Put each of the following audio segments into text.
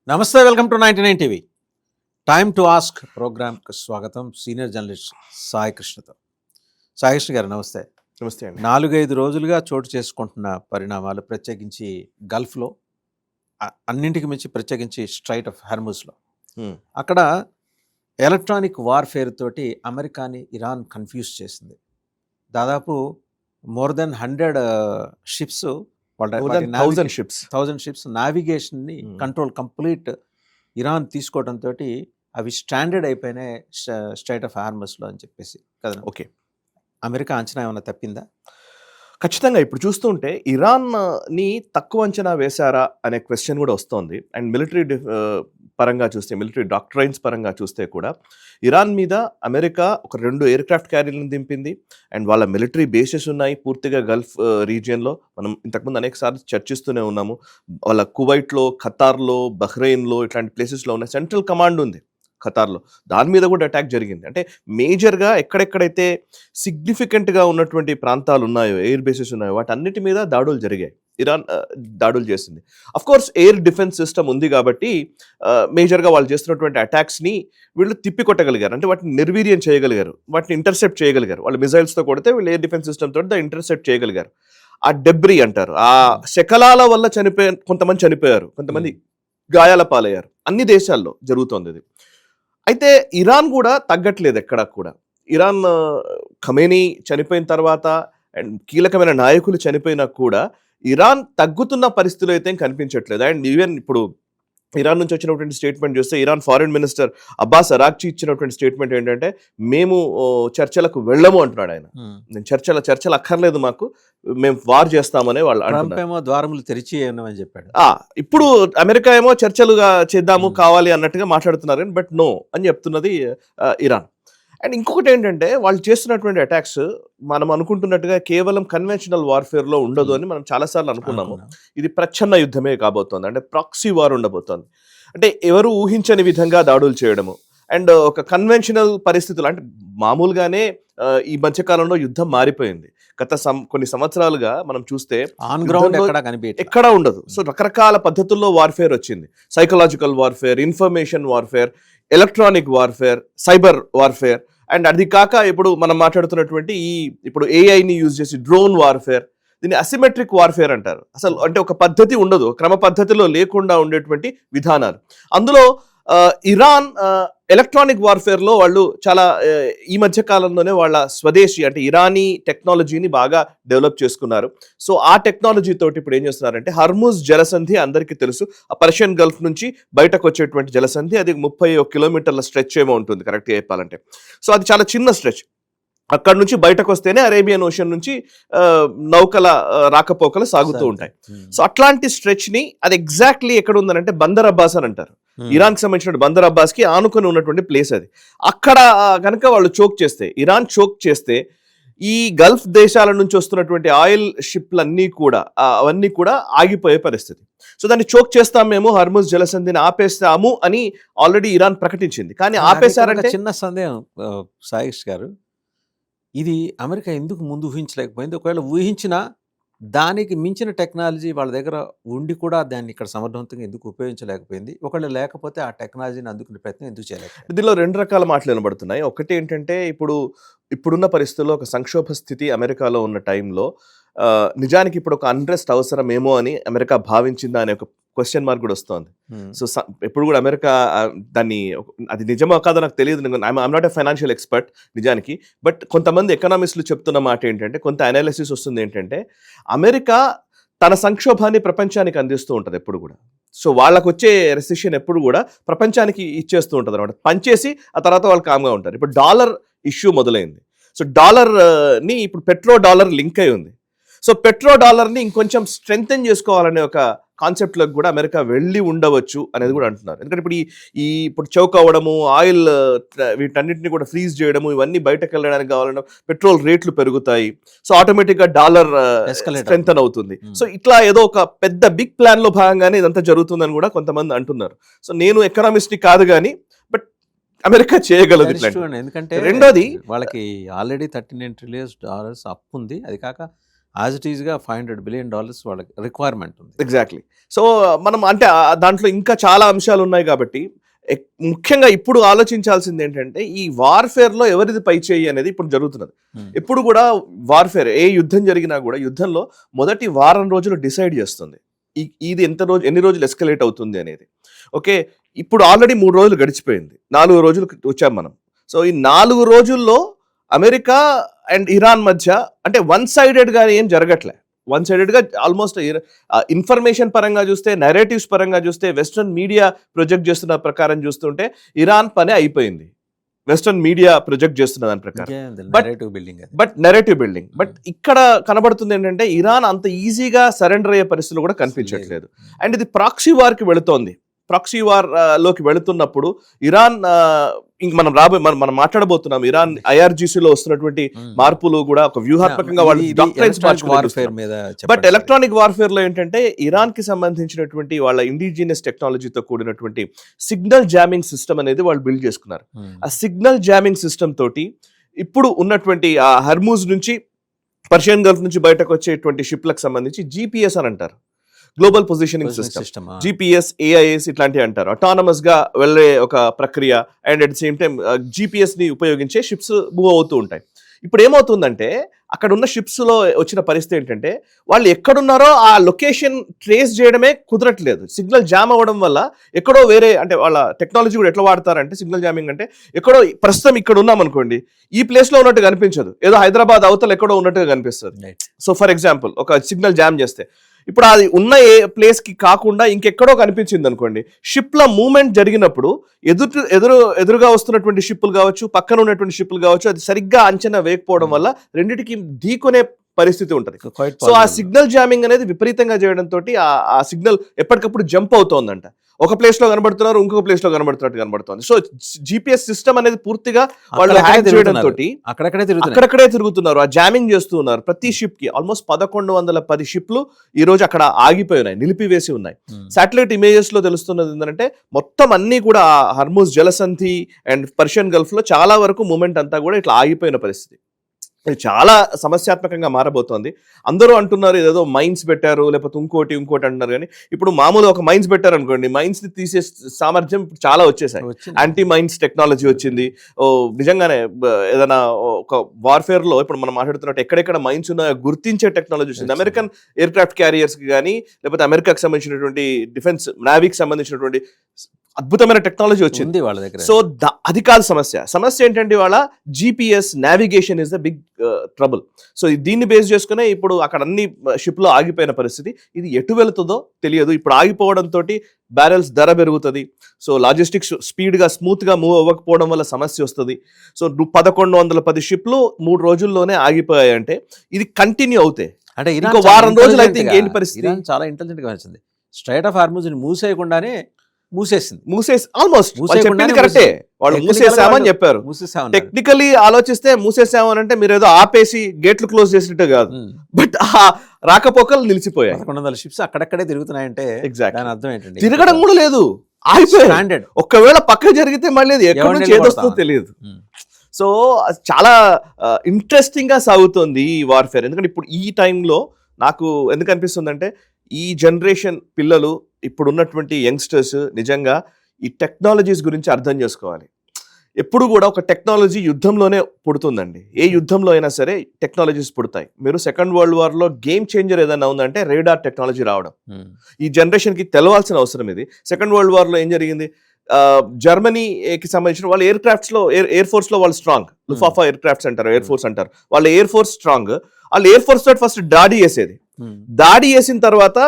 నమస్తే, welcome to 99 TV. Time to ask ప్రోగ్రామ్కి స్వాగతం. సీనియర్ జర్నలిస్ట్ సాయి కృష్ణతో. సాయి కృష్ణ గారు నమస్తే. నమస్తే అండి. 4-5 రోజులుగా చోటు చేసుకుంటున్న పరిణామాలు, ప్రత్యేకించి గల్ఫ్లో, అన్నింటికి మించి ప్రత్యేకించి స్ట్రైట్ ఆఫ్ హార్ముజ్లో, అక్కడ ఎలక్ట్రానిక్ వార్ఫేర్ తోటి అమెరికాని ఇరాన్ కన్ఫ్యూజ్ చేసింది. దాదాపు మోర్ దెన్ 100 షిప్స్, 1000 షిప్స్ నావిగేషన్ని కంట్రోల్ కంప్లీట్ ఇరాన్ తీసుకోవడంతో అవి స్టాండర్డ్ అయిపోయినాయి స్ట్రైట్ ఆఫ్ హార్మస్లో అని చెప్పేసి కదా. ఓకే, అమెరికా అంచనా ఏమైనా తప్పిందా? ఖచ్చితంగా ఇప్పుడు చూస్తుంటే ఇరాన్ని తక్కువ అంచనా వేశారా అనే క్వశ్చన్ కూడా వస్తోంది. అండ్ మిలిటరీ పరంగా చూస్తే, మిలిటరీ డాక్ట్రైన్స్ పరంగా చూస్తే కూడా ఇరాన్ మీద అమెరికా ఒక 2 ఎయిర్ క్రాఫ్ట్ క్యారియర్లను దింపింది. అండ్ వాళ్ళ మిలిటరీ బేసెస్ ఉన్నాయి పూర్తిగా గల్ఫ్ రీజియన్లో. మనం ఇంతకుముందు అనేక సార్లు చర్చిస్తూనే ఉన్నాము. వాళ్ళ కువైట్లో, ఖతార్లో, బహ్రెయిన్లో ఇట్లాంటి ప్లేసెస్లో ఉన్న సెంట్రల్ కమాండ్ ఉంది ఖతార్లో. దాని మీద కూడా అటాక్ జరిగింది. అంటే మేజర్గా ఎక్కడెక్కడైతే సిగ్నిఫికెంట్గా ఉన్నటువంటి ప్రాంతాలు ఉన్నాయో, ఎయిర్ బేసెస్ ఉన్నాయో, వాటన్నిటి మీద దాడులు జరిగాయి. ఇరాన్ దాడులు చేసింది. అఫ్కోర్స్ ఎయిర్ డిఫెన్స్ సిస్టమ్ ఉంది కాబట్టి మేజర్గా వాళ్ళు చేస్తున్నటువంటి అటాక్స్ని వీళ్ళు తిప్పికొట్టగలిగారు. అంటే వాటిని నిర్వీర్యం చేయగలిగారు, వాటిని ఇంటర్సెప్ట్ చేయగలిగారు. వాళ్ళు మిజైల్స్తో కొడితే వీళ్ళు ఎయిర్ డిఫెన్స్ సిస్టమ్ తోటి ఇంటర్సెప్ట్ చేయగలిగారు. ఆ డెబ్రీ అంటారు, ఆ శకలాల వల్ల కొంతమంది చనిపోయారు, కొంతమంది గాయాల పాలయ్యారు. అన్ని దేశాల్లో జరుగుతోంది ఇది. అయితే ఇరాన్ కూడా తగ్గట్లేదు ఎక్కడా కూడా. ఇరాన్ ఖమేనీ చనిపోయిన తర్వాత అండ్ కీలకమైన నాయకులు చనిపోయినా కూడా ఇరాన్ తగ్గుతున్న పరిస్థితులు అయితే కనిపించట్లేదు. అండ్ ఈవెన్ ఇప్పుడు ఇరాన్ నుంచి వచ్చినటువంటి స్టేట్మెంట్ చూస్తే, ఇరాన్ ఫారిన్ మినిస్టర్ అబ్బాస్ అరాక్చి ఇచ్చినటువంటి స్టేట్మెంట్ ఏంటంటే, మేము చర్చలకు వెళ్ళము అంటున్నాడు ఆయన. నేను చర్చలు అక్కర్లేదు, మాకు మేము వార్ చేస్తామనే వాళ్ళు అంటున్నారు. ద్వారములు తెరిచి అని చెప్పాడు. ఇప్పుడు అమెరికా ఏమో చర్చలుగా చేద్దాము కావాలి అన్నట్టుగా మాట్లాడుతున్నారు కానీ బట్ నో అని చెప్తున్నది ఇరాన్. అండ్ ఇంకొకటి ఏంటంటే, వాళ్ళు చేస్తున్నటువంటి అటాక్స్ మనం అనుకుంటున్నట్టుగా కేవలం కన్వెన్షనల్ వార్ఫేర్లో ఉండదు అని మనం చాలాసార్లు అనుకున్నాము. ఇది ప్రచ్ఛన్న యుద్ధమే కాబోతోంది. అంటే ప్రాక్సీ వార్ ఉండబోతోంది. అంటే ఎవరు ఊహించని విధంగా దాడులు చేయడము. అండ్ ఒక కన్వెన్షనల్ పరిస్థితులు, అంటే మామూలుగానే ఈ మధ్యకాలంలో యుద్ధం మారిపోయింది. గత కొన్ని సంవత్సరాలుగా మనం చూస్తే ఎక్కడా ఉండదు. సో రకరకాల పద్ధతుల్లో వార్ఫేర్ వచ్చింది. Psychological warfare, information warfare, electronic warfare, cyber warfare. And అది కాక ఇప్పుడు మనం మాట్లాడుతున్నటువంటి ఇప్పుడు ఏఐని యూజ్ చేసి డ్రోన్ వార్ఫేర్, దీన్ని అసిమెట్రిక్ వార్ఫేర్ అంటారు. అసలు అంటే ఒక పద్ధతి ఉండదు, క్రమ పద్ధతిలో లేకుండా ఉండేటువంటి విధానాలు. అందులో ఇరాన్ ఎలక్ట్రానిక్ వార్ఫేర్లో వాళ్ళు చాలా ఈ మధ్య కాలంలోనే వాళ్ళ స్వదేశీ అంటే ఇరానీ టెక్నాలజీని బాగా డెవలప్ చేసుకున్నారు. సో ఆ టెక్నాలజీ తోటి ఇప్పుడు ఏం చేస్తున్నారంటే, హర్ముజ్ జలసంధి అందరికీ తెలుసు, ఆ పర్షియన్ గల్ఫ్ నుంచి బయటకు వచ్చేటువంటి జలసంధి. అది 31 కిలోమీటర్ల స్ట్రెచ్ ఏమో ఉంటుంది కరెక్ట్గా చెప్పాలంటే. సో అది చాలా చిన్న స్ట్రెచ్. అక్కడ నుంచి బయటకు వస్తేనే అరేబియన్ ఓషన్ నుంచి నౌకల రాకపోకలు సాగుతూ ఉంటాయి. సో అట్లాంటి స్ట్రెచ్ ని అది ఎగ్జాక్ట్లీ ఎక్కడ ఉందనంటే బందర్ అబ్బాస్ అని అంటారు. ఇరాన్ కి సంబంధించిన బందర్ అబ్బాస్ కి ఆనుకొని ఉన్నటువంటి ప్లేస్ అది. అక్కడ కనుక వాళ్ళు చోక్ చేస్తే, ఇరాన్ చోక్ చేస్తే, ఈ గల్ఫ్ దేశాల నుంచి వస్తున్నటువంటి ఆయిల్ షిప్లన్నీ కూడా అవన్నీ కూడా ఆగిపోయే పరిస్థితి. సో దాన్ని చోక్ చేస్తాం మేము, హర్ముజ్ జలసంధిని ఆపేస్తాము అని ఆల్రెడీ ఇరాన్ ప్రకటించింది. కానీ ఆపేశారంటే చిన్న సందేహం సాయిష్ గారు, ఇది అమెరికా ఎందుకు ముందు ఊహించలేకపోయింది? ఒకవేళ ఊహించినా దానికి మించిన టెక్నాలజీ వాళ్ళ దగ్గర ఉండి కూడా దాన్ని ఇక్కడ సమర్థవంతంగా ఎందుకు ఉపయోగించలేకపోయింది? ఒకవేళ లేకపోతే ఆ టెక్నాలజీని అందుకునే ప్రయత్నం ఎందుకు చేయలేకపోయింది? దీనిలో 2 రకాల మాటలు వినబడుతున్నాయి. ఒకటి ఏంటంటే, ఇప్పుడున్న పరిస్థితుల్లో ఒక సంక్షోభ స్థితి అమెరికాలో ఉన్న టైంలో నిజానికి ఇప్పుడు ఒక అన్రెస్ట్ అవసరమేమో అని అమెరికా భావించిందా అనే ఒక క్వశ్చన్ మార్క్ కూడా వస్తుంది. సో ఎప్పుడు కూడా అమెరికా దాన్ని, అది నిజమో కాదో నాకు తెలియదు, I'm not a financial expert నిజానికి. బట్ కొంతమంది ఎకనామిస్టులు చెప్తున్న మాట ఏంటంటే, కొంత అనాలిసిస్ వస్తుంది ఏంటంటే, అమెరికా తన సంక్షోభాన్ని ప్రపంచానికి అందిస్తూ ఉంటుంది ఎప్పుడు కూడా. సో వాళ్ళకు వచ్చే రెసిషన్ ఎప్పుడు కూడా ప్రపంచానికి ఇచ్చేస్తూ ఉంటుంది అనమాట, పంచేసి ఆ తర్వాత వాళ్ళు కామ్గా ఉంటారు. ఇప్పుడు డాలర్ ఇష్యూ మొదలైంది. సో డాలర్ని ఇప్పుడు పెట్రో డాలర్ లింక్ అయి ఉంది. సో పెట్రో డాలర్ని ఇంకొంచెం స్ట్రెంగ్తెన్ చేసుకోవాలనే ఒక కాన్సెప్ట్లోకి కూడా అమెరికా వెళ్ళి ఉండవచ్చు అనేది కూడా అంటున్నారు. ఎందుకంటే ఇప్పుడు చౌక్ అవ్వడము, ఆయిల్ వీటన్నిటిని కూడా ఫ్రీజ్ చేయడము, ఇవన్నీ బయటకు వెళ్ళడానికి కావాలన్నా పెట్రోల్ రేట్లు పెరుగుతాయి. సో ఆటోమేటిక్గా డాలర్ స్ట్రెంగ్తెన్ అవుతుంది. సో ఇట్లా ఏదో ఒక పెద్ద బిగ్ ప్లాన్లో భాగంగానే ఇదంతా జరుగుతుందని కూడా కొంతమంది అంటున్నారు. సో నేను ఎకనామిస్ట్ని కాదు కానీ బట్ అమెరికా చేయగలదు. ఎందుకంటే రెండోది, వాళ్ళకి ఆల్రెడీ $39 ట్రిలియన్ అప్పు ఉంది. అది కాక యాజ్ ఇట్ ఈస్గా $500 బిలియన్ వాళ్ళకి రిక్వైర్మెంట్ ఉంది. ఎగ్జాక్ట్లీ. సో మనం అంటే దాంట్లో ఇంకా చాలా అంశాలు ఉన్నాయి కాబట్టి ముఖ్యంగా ఇప్పుడు ఆలోచించాల్సింది ఏంటంటే ఈ వార్ఫేర్లో ఎవరిది పై చేయి అనేది ఇప్పుడు జరుగుతున్నది. ఎప్పుడు కూడా వార్ఫేర్ ఏ యుద్ధం జరిగినా కూడా యుద్ధంలో మొదటి వారం రోజులు డిసైడ్ చేస్తుంది ఇది ఎన్ని రోజులు ఎస్కలేట్ అవుతుంది అనేది. ఓకే, ఇప్పుడు ఆల్రెడీ 3 రోజులు గడిచిపోయింది, 4 రోజులు వచ్చాం మనం. సో ఈ 4 రోజుల్లో అమెరికా అండ్ ఇరాన్ మధ్య అంటే వన్ సైడెడ్గా ఏం జరగట్లే. వన్ సైడెడ్గా ఆల్మోస్ట్ ఇన్ఫర్మేషన్ పరంగా చూస్తే, నెరేటివ్స్ పరంగా చూస్తే, వెస్ట్రన్ మీడియా ప్రొజెక్ట్ చేస్తున్న ప్రకారం చూస్తుంటే ఇరాన్ పని అయిపోయింది. వెస్ట్రన్ మీడియా ప్రొజెక్ట్ చేస్తున్న దాని ప్రకారం బట్ నెరేటివ్ బిల్డింగ్. బట్ ఇక్కడ కనబడుతుంది ఏంటంటే ఇరాన్ అంత ఈజీగా సరెండర్ అయ్యే పరిస్థితులు కూడా కనిపించట్లేదు. అండ్ ఇది ప్రాక్సీ వార్కి వెళుతోంది. ప్రాక్సీ వార్ లోకి వెళుతున్నప్పుడు ఇరాన్ ఇంక మనం మాట్లాడబోతున్నాం. ఇరాన్ IRGCలో వస్తున్నటువంటి మార్పులు కూడా ఒక వ్యూహాత్మకంగా బట్ ఎలక్ట్రానిక్ వార్ఫేర్ లో ఏంటంటే ఇరాన్ కి సంబంధించినటువంటి వాళ్ళ ఇండిజినియస్ టెక్నాలజీతో కూడినటువంటి సిగ్నల్ జామింగ్ సిస్టమ్ అనేది వాళ్ళు బిల్డ్ చేసుకున్నారు. ఆ సిగ్నల్ జామింగ్ సిస్టమ్ తోటి ఇప్పుడు ఉన్నటువంటి ఆ హర్మూజ్ నుంచి పర్షియన్ గల్ఫ్ నుంచి బయటకు వచ్చేటువంటి షిప్లకు సంబంధించి GPS అని అంటారు, global positioning system. GPS, AIS ఇట్లాంటివి అంటారు. అటానమస్ గా వెళ్ళే ఒక ప్రక్రియ and at the same time GPS ని ఉపయోగించే షిప్స్ మూవ్ అవుతూ ఉంటాయి. ఇప్పుడు ఏమవుతుందంటే అక్కడ ఉన్న షిప్స్ లో వచ్చిన పరిస్థితి ఏంటంటే వాళ్ళు ఎక్కడున్నారో ఆ లొకేషన్ ట్రేస్ చేయడమే కుదరట్లేదు. సిగ్నల్ జామ్ అవ్వడం వల్ల ఎక్కడో వేరే, అంటే వాళ్ళ టెక్నాలజీ కూడా ఎట్లా వాడతారంటే సిగ్నల్ జామింగ్ అంటే ఎక్కడో ప్రస్తుతం ఇక్కడ ఉన్నాం అనుకోండి, ఈ ప్లేస్ లో ఉన్నట్టు కనిపించదు, ఏదో హైదరాబాద్ అవతల ఎక్కడో ఉన్నట్టుగా కనిపిస్తుంది. సో ఫర్ ఎగ్జాంపుల్ ఒక సిగ్నల్ జామ్ చేస్తే ఇప్పుడు అది ఉన్న ఏ ప్లేస్ కి కాకుండా ఇంకెక్కడో కనిపించింది అనుకోండి, షిప్ల మూవ్మెంట్ జరిగినప్పుడు ఎదురుగా వస్తున్నటువంటి షిప్పులు కావచ్చు, పక్కన ఉన్నటువంటి షిప్పులు కావచ్చు, అది సరిగ్గా అంచనా వేయకపోవడం వల్ల రెండిటికి ఢీకొనే పరిస్థితి ఉంటుంది. సో ఆ సిగ్నల్ జామింగ్ అనేది విపరీతంగా చేయడంతో ఆ సిగ్నల్ ఎప్పటికప్పుడు జంప్ అవుతోందంట. ఒక ప్లేస్ లో కనబడుతున్నారు, ఇంకొక ప్లేస్ లో కనబడుతున్నట్టు కనబడుతుంది. సో GPS సిస్టమ్ అనేది పూర్తిగా వాళ్ళు హ్యాక్ చేయడంతో అక్కడక్కడే తిరుగుతున్నారు, ఆ జామింగ్ చేస్తూ ఉన్నారు. ప్రతి షిప్ కి ఆల్మోస్ట్ 1110 షిప్లు ఈ రోజు అక్కడ ఆగిపోయినాయి, నిలిపివేసి ఉన్నాయి. శాటిలైట్ ఇమేజెస్ లో తెలుస్తున్నది ఏంటంటే మొత్తం అన్ని కూడా హర్మూజ్ జలసంధి అండ్ పర్షియన్ గల్ఫ్ లో చాలా వరకు మూమెంట్ అంతా కూడా ఇట్లా ఆగిపోయిన పరిస్థితి. ఇది చాలా సమస్యాత్మకంగా మారబోతోంది. అందరూ అంటున్నారు ఏదో మైన్స్ పెట్టారు లేకపోతే ఇంకోటి అంటున్నారు, కానీ ఇప్పుడు మామూలు ఒక మైన్స్ పెట్టారు అనుకోండి, మైన్స్ ని తీసే సామర్థ్యం చాలా వచ్చేసాయి. యాంటీ మైన్స్ టెక్నాలజీ వచ్చింది. నిజంగానే ఏదైనా ఒక వార్ఫేర్ లో ఇప్పుడు మనం మాట్లాడుతున్నట్టు ఎక్కడెక్కడ మైన్స్ ఉన్నాయో గుర్తించే టెక్నాలజీ వచ్చింది. అమెరికన్ ఎయిర్ క్రాఫ్ట్ క్యారియర్స్ కి కానీ లేకపోతే అమెరికాకి సంబంధించినటువంటి డిఫెన్స్ నావీకి సంబంధించినటువంటి అద్భుతమైన టెక్నాలజీ వచ్చింది వాళ్ళ దగ్గర. సో అది కాదు సమస్య ఏంటంటే వాళ్ళ GPS navigation is the big trouble. So దీన్ని బేస్ చేసుకునే ఇప్పుడు అక్కడ అన్ని షిప్ లో ఆగిపోయిన పరిస్థితి. ఇది ఎటు వెళుతుందో తెలియదు. ఇప్పుడు ఆగిపోవడంతో బ్యారెల్స్ ధర పెరుగుతుంది. సో లాజిస్టిక్స్ స్పీడ్ గా స్మూత్ గా మూవ్ అవ్వకపోవడం వల్ల సమస్య వస్తుంది. సో 1110 షిప్లు 3 రోజుల్లోనే ఆగిపోయాయంటే ఇది కంటిన్యూ అవుతాయి అంటే ఇంకో వారం రోజులు అయితే ఇంకేంటి పరిస్థితి? చాలా ఇంటెలిజెంట్ గా వచ్చింది. స్ట్రైట్ ఆఫ్ హార్మూజ్ మూసేయకుండానే ఆల్మోస్ట్ కరెక్టే. వాళ్ళు మూసేసామని చెప్పారు. టెక్నికలీ ఆలోచిస్తే మూసేసామని అంటే మీరు ఏదో ఆపేసి గేట్లు క్లోజ్ చేసినట్టు కాదు, బట్ ఆ రాకపోకలు నిలిచిపోయాయి. 1100 షిప్స్ అక్కడక్కడే తిరుగుతున్నాయంటే దాని అర్థం ఏంటంటే తిరగడం కూడా లేదు, ఆగిపోయాయి. ఒక్కవేళ పక్క జరిగితే మళ్ళీ ఎక్కడి నుంచి ఏదొస్తుందో తెలియదు. సో చాలా ఇంట్రెస్టింగ్ గా సాగుతుంది ఈ వార్ఫేర్. ఎందుకంటే ఇప్పుడు ఈ టైంలో నాకు ఎందుకు అనిపిస్తుంది అంటే ఈ జనరేషన్ పిల్లలు ఇప్పుడు ఉన్నటువంటి యంగ్స్టర్స్ నిజంగా ఈ టెక్నాలజీస్ గురించి అర్థం చేసుకోవాలి. ఎప్పుడు కూడా ఒక టెక్నాలజీ యుద్ధంలోనే పుడుతుందండి. ఏ యుద్ధంలో అయినా సరే టెక్నాలజీస్ పుడతాయి. మీరు సెకండ్ వరల్డ్ వార్ లో గేమ్ చేంజర్ ఏదైనా ఉందంటే రేడార్ టెక్నాలజీ రావడం. ఈ జనరేషన్ కి తెలవాల్సిన అవసరం ఇది. సెకండ్ వరల్డ్ వార్ లో ఏం జరిగింది? జర్మనీకి సంబంధించిన వాళ్ళు ఎయిర్ క్రాఫ్ట్స్ లో ఎయిర్ ఫోర్స్ లో వాళ్ళు స్ట్రాంగ్. లుఫాఫా ఎయిర్ క్రాఫ్ట్స్ అంటారు, ఎయిర్ ఫోర్స్ అంటారు. వాళ్ళ ఎయిర్ ఫోర్స్ స్ట్రాంగ్. వాళ్ళు ఎయిర్ ఫోర్స్ తోటి ఫస్ట్ దాడి చేసేది. దాడి చేసిన తర్వాత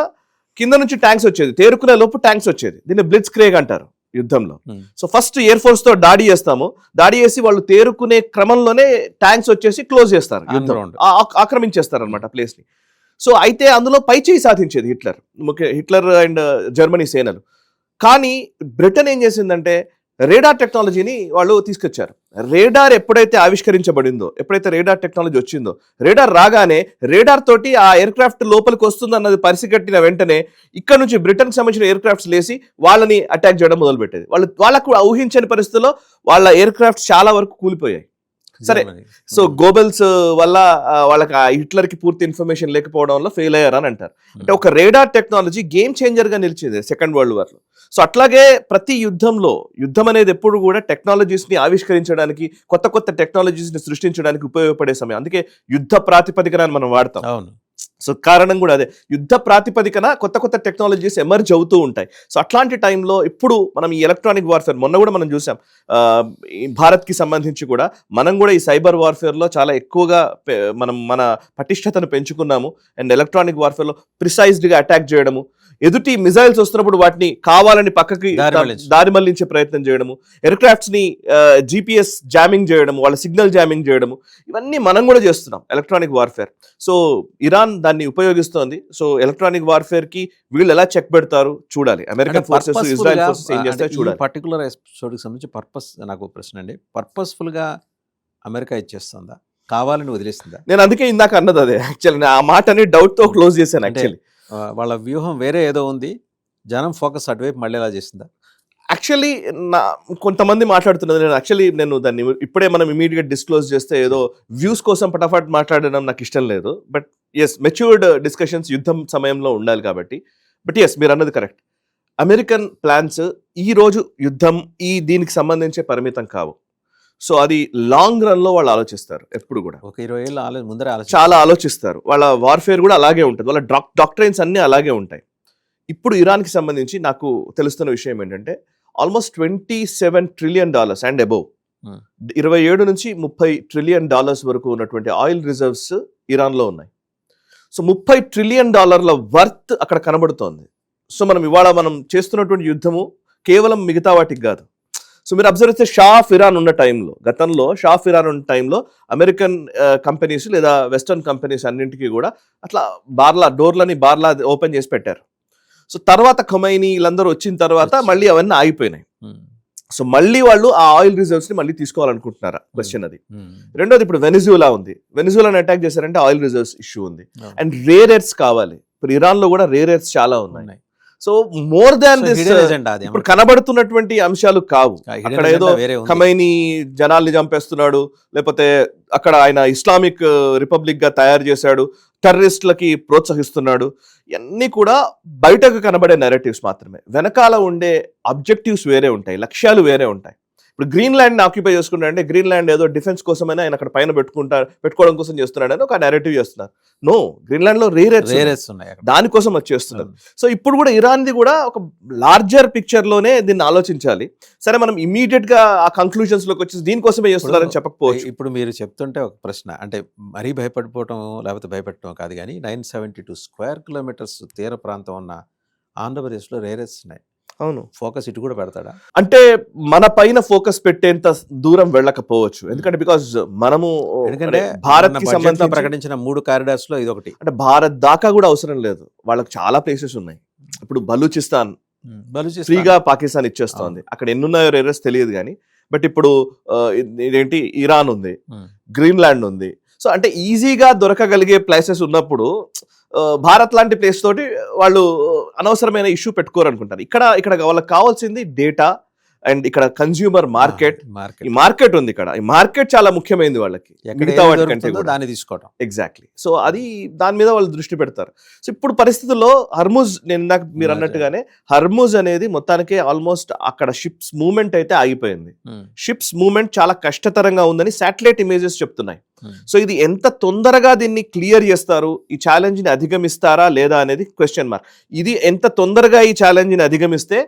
కింద నుంచి ట్యాంక్స్ వచ్చేది, తేరుకునే లోపు ట్యాంక్స్ వచ్చేది. దీన్ని బ్లిట్జ్ క్రేగ్ అంటారు యుద్ధంలో. సో ఫస్ట్ ఎయిర్ ఫోర్స్ తో దాడి చేస్తాము, దాడి చేసి వాళ్ళు తేరుకునే క్రమంలోనే ట్యాంక్స్ వచ్చేసి క్లోజ్ చేస్తారు, ఆక్రమించేస్తారు అనమాట ప్లేస్ ని. సో అయితే అందులో పై చేయి సాధించేది హిట్లర్ అండ్ జర్మనీ సేనలు. కానీ బ్రిటన్ ఏం చేసిందంటే రేడార్ టెక్నాలజీని వాళ్ళు తీసుకొచ్చారు. రేడార్ ఎప్పుడైతే ఆవిష్కరించబడిందో, ఎప్పుడైతే రేడార్ టెక్నాలజీ వచ్చిందో, రేడార్ రాగానే రేడార్ తోటి ఆ ఎయిర్ క్రాఫ్ట్ లోపలికి వస్తుంది అన్నది పరిసిగట్టిన వెంటనే ఇక్కడ నుంచి బ్రిటన్ కి సంబంధించిన ఎయిర్ క్రాఫ్ట్స్ లేసి వాళ్ళని అటాక్ చేయడం మొదలుపెట్టేది. వాళ్ళకు ఊహించని పరిస్థితుల్లో వాళ్ళ ఎయిర్ క్రాఫ్ట్స్ చాలా వరకు కూలిపోయాయి. సరే. సో గోబెల్స్ వల్ల వాళ్ళకి ఆ హిట్లర్ కి పూర్తి ఇన్ఫర్మేషన్ లేకపోవడం వల్ల ఫెయిల్ అయ్యారని అంటారు. అంటే ఒక రేడార్ టెక్నాలజీ గేమ్ చేంజర్ గా నిలిచింది సెకండ్ వరల్డ్ వార్ లో. సో అట్లాగే ప్రతి యుద్ధం అనేది ఎప్పుడు కూడా టెక్నాలజీస్ ని ఆవిష్కరించడానికి, కొత్త కొత్త టెక్నాలజీస్ ని సృష్టించడానికి ఉపయోగపడే సమయం. అందుకే యుద్ధ ప్రాతిపదికన మనం వాడతాం. అవును. సో కారణం కూడా అదే, యుద్ధ ప్రాతిపదికన కొత్త కొత్త టెక్నాలజీస్ ఎమర్జ్ అవుతూ ఉంటాయి. సో అట్లాంటి టైంలో ఇప్పుడు మనం ఈ ఎలక్ట్రానిక్ వార్ఫేర్ మొన్న కూడా మనం చూసాం, భారత్కి సంబంధించి కూడా మనం కూడా ఈ సైబర్ వార్ఫేర్లో చాలా ఎక్కువగా మన పటిష్టతను పెంచుకున్నాము. అండ్ ఎలక్ట్రానిక్ వార్ఫేర్లో ప్రిసైజ్డ్గా అటాక్ చేయడము, ఎదుటి మిజైల్స్ వస్తున్నప్పుడు వాటిని కావాలని పక్కకి దారి మళ్లించే ప్రయత్నం చేయడము, ఎయిర్క్రాఫ్ట్స్ ని GPS జామింగ్ చేయడము, వాళ్ళ సిగ్నల్ జామింగ్ చేయడము, ఇవన్నీ మనం కూడా చేస్తున్నాం ఎలక్ట్రానిక్ వార్ఫేర్. సో ఇరాన్ దాన్ని ఉపయోగిస్తోంది. సో ఎలక్ట్రానిక్ వార్ఫేర్ కి వీళ్ళు ఎలా చెక్ పెడతారు చూడాలి. అమెరికన్ ఫోర్సెస్, ఇజ్రాయెల్ ఫోర్సెస్ ఏం చేస్తారో చూడాలి. పర్టికులర్ ఎపిసోడ్కి సంబంధించి పర్పస్ నాకు ప్రశ్న అండి, పర్పస్ఫుల్ గా అమెరికా ఇచ్చేస్తుందా, కావాలని వదిలేస్తుందా? నేను అందుకే ఇందాక అన్నది అదే. యాక్చువల్లీ ఆ మాటని డౌట్ తో క్లోజ్ చేశాను. యాక్చువల్లీ వాళ్ళ వ్యూహం వేరే ఏదో ఉంది, జనం ఫోకస్ అటువైపు మళ్ళీ ఎలా చేసిందా? యాక్చువల్లీ కొంతమంది మాట్లాడుతున్నది, నేను దాన్ని ఇప్పుడే మనం ఇమీడియట్ డిస్క్లోజ్ చేస్తే ఏదో వ్యూస్ కోసం పటాఫట్ మాట్లాడడం నాకు ఇష్టం లేదు. బట్ ఎస్, మెచ్యూర్డ్ డిస్కషన్స్ యుద్ధం సమయంలో ఉండాలి కాబట్టి. బట్ ఎస్, మీరు అన్నది కరెక్ట్. అమెరికన్ ప్లాన్స్ ఈ రోజు యుద్ధం దీనికి సంబంధించే పరిమితం కావు. సో అది లాంగ్ రన్ లో వాళ్ళు ఆలోచిస్తారు. ఎప్పుడు కూడా ఒక 20 ఏళ్ళ ముందరే చాలా ఆలోచిస్తారు. వాళ్ళ వార్ఫేర్ కూడా అలాగే ఉంటుంది, వాళ్ళ డాక్ట్రైన్స్ అన్ని అలాగే ఉంటాయి. ఇప్పుడు ఇరాన్కి సంబంధించి నాకు తెలుస్తున్న విషయం ఏంటంటే ఆల్మోస్ట్ $27 ట్రిలియన్ అండ్ అబోవ్, 27 నుంచి $30 ట్రిలియన్ వరకు ఉన్నటువంటి ఆయిల్ రిజర్వ్స్ ఇరాన్లో ఉన్నాయి. సో $30 ట్రిలియన్ వర్త్ అక్కడ కనబడుతోంది. సో మనం చేస్తున్నటువంటి యుద్ధము కేవలం మిగతా వాటికి కాదు. సో మీరు అబ్జర్వ్ చేస్తే షా ఆఫ్ ఇరాన్ ఉన్న టైంలో, గతంలో షా ఆఫ్ ఇరాన్ ఉన్న టైంలో అమెరికన్ కంపెనీస్ లేదా వెస్టర్న్ కంపెనీస్ అన్నింటికీ కూడా అట్లా డోర్లని ఓపెన్ చేసి పెట్టారు. సో తర్వాత ఖొమైనీ వీళ్ళందరూ వచ్చిన తర్వాత మళ్ళీ అవన్నీ ఆగిపోయినాయి. సో మళ్ళీ వాళ్ళు ఆ ఆయిల్ రిజర్వ్స్ ని మళ్ళీ తీసుకోవాలనుకుంటున్నారా క్వశ్చన్ అది. రెండోది, ఇప్పుడు వెనిజులా ఉంది, వెనిజులాని అటాక్ చేశారంటే ఆయిల్ రిజర్వ్స్ ఇష్యూ ఉంది. అండ్ రేర్ ఎర్త్స్ కావాలి. ఇప్పుడు ఇరాన్ లో కూడా రేర్ ఎర్త్స్ చాలా ఉన్నాయి. సో మోర్ దాన్ దిస్ ఇప్పుడు కనబడుతున్నటువంటి అంశాలు కావు. అక్కడ ఏదో ఖమైనీ జనాల్ని చంపేస్తున్నాడు, లేకపోతే అక్కడ ఆయన ఇస్లామిక్ రిపబ్లిక్ గా తయారు చేశాడు, టెర్రరిస్టులకి ప్రోత్సహిస్తున్నాడు, ఇవన్నీ కూడా బయటకు కనబడే నెరేటివ్స్ మాత్రమే. వెనకాల ఉండే అబ్జెక్టివ్స్ వేరే ఉంటాయి, లక్ష్యాలు వేరే ఉంటాయి. ఇప్పుడు గ్రీన్లాండ్ ని ఆక్యుపై చేసుకుంటాడంటే గ్రీన్లాండ్ ఏదో డిఫెన్స్ కోసమైనా ఆయన అక్కడ పైన పెట్టుకోవడం కోసం చేస్తున్నాడని ఒక నెరేటివ్ చేస్తున్నారు. నో, గ్రీన్లాండ్ లో రేర్ ఎర్త్స్ ఉన్నాయి, దానికోసం వచ్చేస్తున్నారు. సో ఇప్పుడు కూడా ఇరాన్ ది కూడా ఒక లార్జర్ పిక్చర్ లోనే దీన్ని ఆలోచించాలి. సరే, మనం ఇమీడియట్ గా ఆ కంక్లూజన్స్ లోకి వచ్చి దీనికోసమే చేస్తున్నారని చెప్పకపోవచ్చు. ఇప్పుడు మీరు చెప్తుంటే ఒక ప్రశ్న, అంటే మరీ భయపడిపోవటం లేకపోతే భయపెట్టడం కాదు కానీ 972 స్క్వేర్ కిలోమీటర్స్ తీర ప్రాంతం ఉన్న ఆంధ్రప్రదేశ్లో రేర్ ఎర్త్స్ ఉన్నాయి. అవును, ఫోకస్ ఇటు కూడా పెడతాడా? అంటే మన పైన ఫోకస్ పెట్టేంత దూరం వెళ్ళకపోవచ్చు. ఎందుకంటే బికాజ్ మనము భారత్ కి సంబంధించి ప్రకటించిన 3 కారిడార్స్ లో ఇది ఒకటి. అంటే భారత్ దాకా కూడా అవసరం లేదు, వాళ్ళకి చాలా ప్లేసెస్ ఉన్నాయి. ఇప్పుడు బలూచిస్తాన్ ఫ్రీగా పాకిస్తాన్ ఇచ్చేస్తోంది. అక్కడ ఎన్నున్నాయో రేరస్ తెలియదు కానీ, బట్ ఇప్పుడు ఇదేంటి ఇరాన్ ఉంది, గ్రీన్లాండ్ ఉంది. సో అంటే ఈజీగా దొరకగలిగే ప్లేసెస్ ఉన్నప్పుడు భారత్ లాంటి ప్లేస్ తోటి వాళ్ళు అనవసరమైన ఇష్యూ పెట్టుకోరు అనుకుంటారు. ఇక్కడ వాళ్ళకి కావాల్సింది డేటా అండ్ ఇక్కడ కన్స్యూమర్ మార్కెట్. ఈ మార్కెట్ ఉంది ఇక్కడ, ఈ మార్కెట్ చాలా ముఖ్యమైనది వాళ్ళకి, మిగతా వాటికంటే దాన్ని తీసుకోవడం. ఎగ్జాక్ట్లీ. సో అది దాని మీద వాళ్ళు దృష్టి పెడతారు. సో ఇప్పుడు పరిస్థితుల్లో హర్ముజ్, నేను ఇందాక మీరు అన్నట్టుగానే హర్ముజ్ అనేది మొత్తానికి ఆల్మోస్ట్ అక్కడ షిప్స్ మూవ్మెంట్ అయితే ఆగిపోయింది. షిప్స్ మూవ్మెంట్ చాలా కష్టతరంగా ఉందని శాటిలైట్ ఇమేజెస్ చెప్తున్నాయి. సో ఇది ఎంత తొందరగా దీన్ని క్లియర్ చేస్తారు, ఈ ఛాలెంజ్ ని అధిగమిస్తారా లేదా అనేది క్వశ్చన్ మార్క్. ఇది ఎంత తొందరగా ఈ ఛాలెంజ్ ని అధిగమిస్తే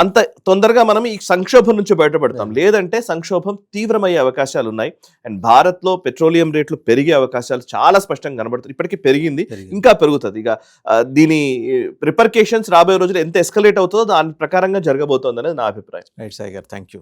అంత తొందరగా మనం ఈ సంక్షోభం నుంచి బయటపడతాం. లేదంటే సంక్షోభం తీవ్రమయ్యే అవకాశాలు ఉన్నాయి. అండ్ భారత్ లో పెట్రోలియం రేట్లు పెరిగే అవకాశాలు చాలా స్పష్టంగా కనబడుతుంది. ఇప్పటికీ పెరిగింది, ఇంకా పెరుగుతుంది. ఇక దీని రిపర్కేషన్స్ రాబోయే రోజులు ఎంత ఎస్కలేట్ అవుతుందో దాని ప్రకారంగా జరగబోతోంది అనేది నా అభిప్రాయం. రైట్ సాయి గారు, థ్యాంక్ యూ.